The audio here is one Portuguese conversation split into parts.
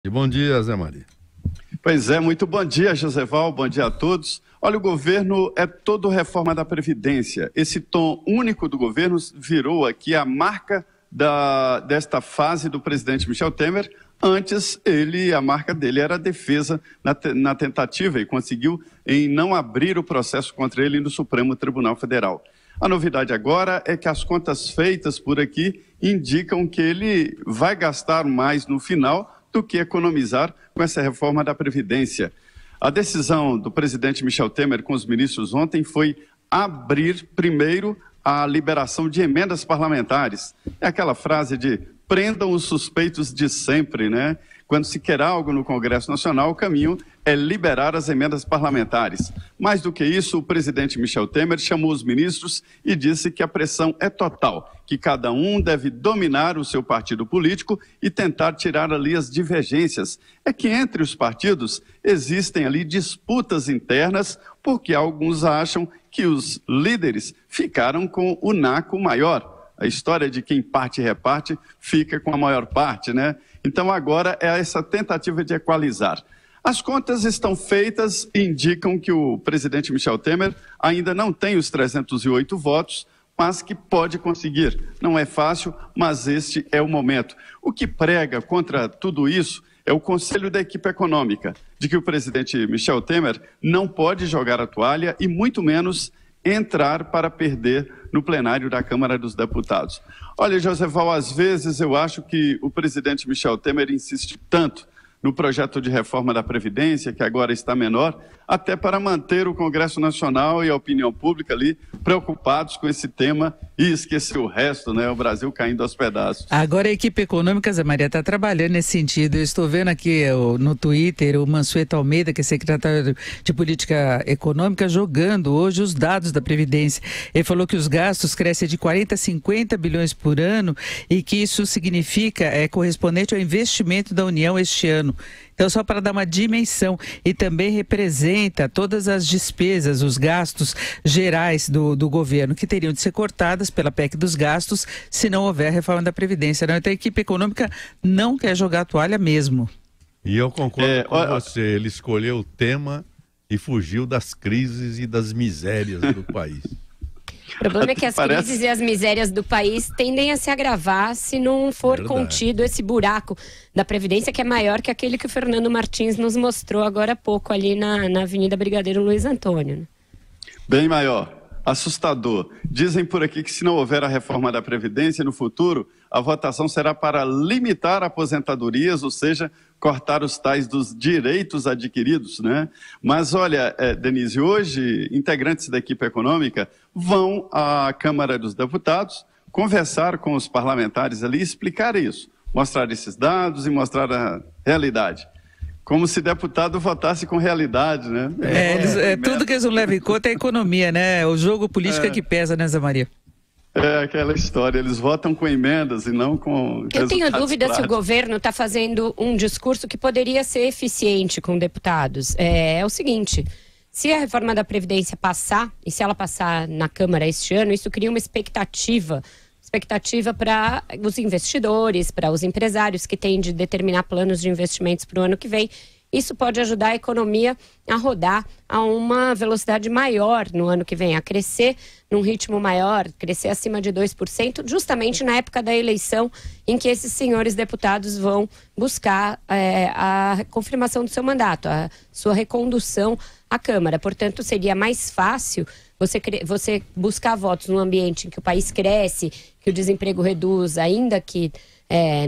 E bom dia, Zé Maria. Pois é, muito bom dia, Joseval, bom dia a todos. Olha, o governo é todo reforma da Previdência. Esse tom único do governo virou aqui a marca desta fase do presidente Michel Temer. Antes, a marca dele era a defesa na tentativa e conseguiu em não abrir o processo contra ele no Supremo Tribunal Federal. A novidade agora é que as contas feitas por aqui indicam que ele vai gastar mais no final do que economizar com essa reforma da Previdência. A decisão do presidente Michel Temer com os ministros ontem foi abrir primeiro a liberação de emendas parlamentares. É aquela frase de prendam os suspeitos de sempre, né? Quando se quer algo no Congresso Nacional, o caminho é liberar as emendas parlamentares. Mais do que isso, o presidente Michel Temer chamou os ministros e disse que a pressão é total, que cada um deve dominar o seu partido político e tentar tirar ali as divergências. É que entre os partidos existem ali disputas internas, porque alguns acham que os líderes ficaram com o naco maior. A história de quem parte e reparte fica com a maior parte, né? Então agora é essa tentativa de equalizar. As contas estão feitas e indicam que o presidente Michel Temer ainda não tem os 308 votos, mas que pode conseguir. Não é fácil, mas este é o momento. O que prega contra tudo isso é o Conselho da Equipe Econômica, de que o presidente Michel Temer não pode jogar a toalha e muito menos entrar para perder no plenário da Câmara dos Deputados. Olha, Joseval, às vezes eu acho que o presidente Michel Temer insiste tanto no projeto de reforma da Previdência, que agora está menor, até para manter o Congresso Nacional e a opinião pública ali preocupados com esse tema e esquecer o resto, né? O Brasil caindo aos pedaços. Agora a equipe econômica, Zé Maria, está trabalhando nesse sentido. Eu estou vendo aqui no Twitter o Mansueto Almeida, que é secretário de Política Econômica, jogando hoje os dados da Previdência. Ele falou que os gastos crescem de 40 a 50 bilhões por ano e que isso significa, correspondente ao investimento da União este ano. Então, só para dar uma dimensão, e também representa todas as despesas, os gastos gerais do governo, que teriam de ser cortadas pela PEC dos gastos, se não houver a reforma da Previdência. Não? Então, a equipe econômica não quer jogar a toalha mesmo. E eu concordo com você, ele escolheu o tema e fugiu das crises e das misérias do país. O problema é que as crises e as misérias do país tendem a se agravar se não for contido esse buraco da Previdência, que é maior que aquele que o Fernando Martins nos mostrou agora há pouco ali na Avenida Brigadeiro Luiz Antônio. Né? Bem maior, assustador. Dizem por aqui que se não houver a reforma da Previdência no futuro, a votação será para limitar aposentadorias, ou seja, cortar os tais dos direitos adquiridos, né? Mas olha, Denise, hoje integrantes da equipe econômica vão à Câmara dos Deputados conversar com os parlamentares ali, explicar isso, mostrar esses dados e mostrar a realidade. Como se deputado votasse com realidade, né? Tudo que eles não levam em conta é a economia, né? O jogo político é que pesa, né, Zé Maria? É aquela história, eles votam com emendas e não com Eu tenho dúvida práticos. Se o governo está fazendo um discurso que poderia ser eficiente com deputados. É o seguinte, se a reforma da Previdência passar, e se ela passar na Câmara este ano, isso cria uma expectativa para os investidores, para os empresários que têm de determinar planos de investimentos para o ano que vem. Isso pode ajudar a economia a rodar a uma velocidade maior no ano que vem, a crescer num ritmo maior, crescer acima de 2%, justamente na época da eleição em que esses senhores deputados vão buscar a confirmação do seu mandato, a sua recondução à Câmara. Portanto, seria mais fácil você buscar votos num ambiente em que o país cresce, que o desemprego reduz, ainda que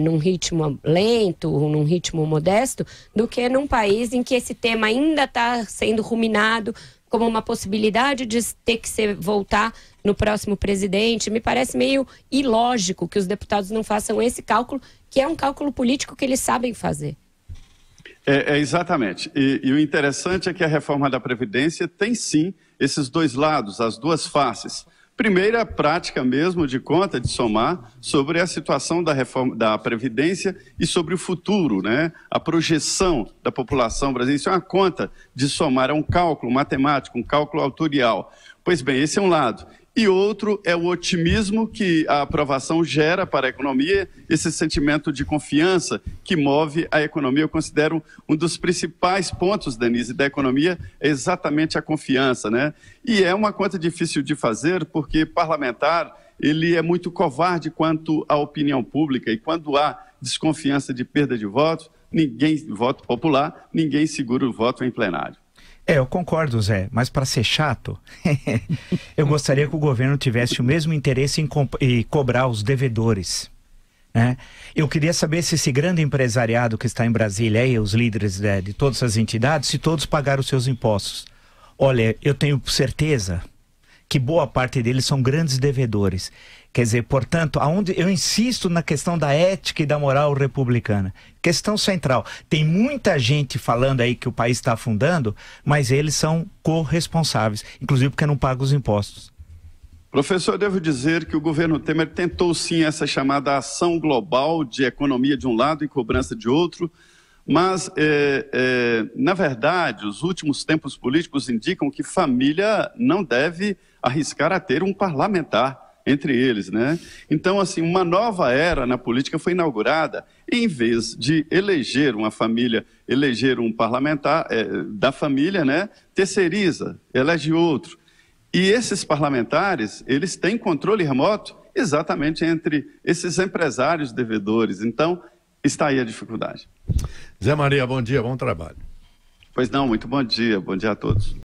num ritmo lento, num ritmo modesto, do que num país em que esse tema ainda está sendo ruminado como uma possibilidade de ter que voltar no próximo presidente. Me parece meio ilógico que os deputados não façam esse cálculo, que é um cálculo político que eles sabem fazer. Exatamente. E o interessante é que a reforma da Previdência tem sim esses dois lados, as duas faces. Primeiro, a prática mesmo de conta, de somar sobre a situação da reforma da Previdência e sobre o futuro, né? A projeção da população brasileira. Isso é uma conta de somar, é um cálculo matemático, um cálculo autorial. Pois bem, esse é um lado. e outro é o otimismo que a aprovação gera para a economia, esse sentimento de confiança que move a economia. Eu considero um dos principais pontos, Denise, da economia é exatamente a confiança, né? E é uma conta difícil de fazer porque parlamentar, ele é muito covarde quanto à opinião pública e quando há desconfiança de perda de votos, voto popular, ninguém segura o voto em plenário. Eu concordo, Zé, mas para ser chato, eu gostaria que o governo tivesse o mesmo interesse em cobrar os devedores, né? Eu queria saber se esse grande empresariado que está em Brasília, aí, os líderes de todas as entidades, se todos pagaram os seus impostos. Olha, eu tenho certeza que boa parte deles são grandes devedores. Quer dizer, portanto, aonde eu insisto na questão da ética e da moral republicana. Questão central. Tem muita gente falando aí que o país está afundando, mas eles são corresponsáveis, inclusive porque não pagam os impostos. Professor, devo dizer que o governo Temer tentou sim essa chamada ação global de economia de um lado e cobrança de outro, mas, na verdade, os últimos tempos políticos indicam que família não deve arriscar a ter um parlamentar entre eles, né? Então, assim, uma nova era na política foi inaugurada. Em vez de eleger uma família, eleger um parlamentar da família, né? Terceiriza, elege outro. E esses parlamentares, eles têm controle remoto exatamente entre esses empresários devedores. Então, está aí a dificuldade. Zé Maria, bom dia, bom trabalho. Pois não, muito bom dia a todos.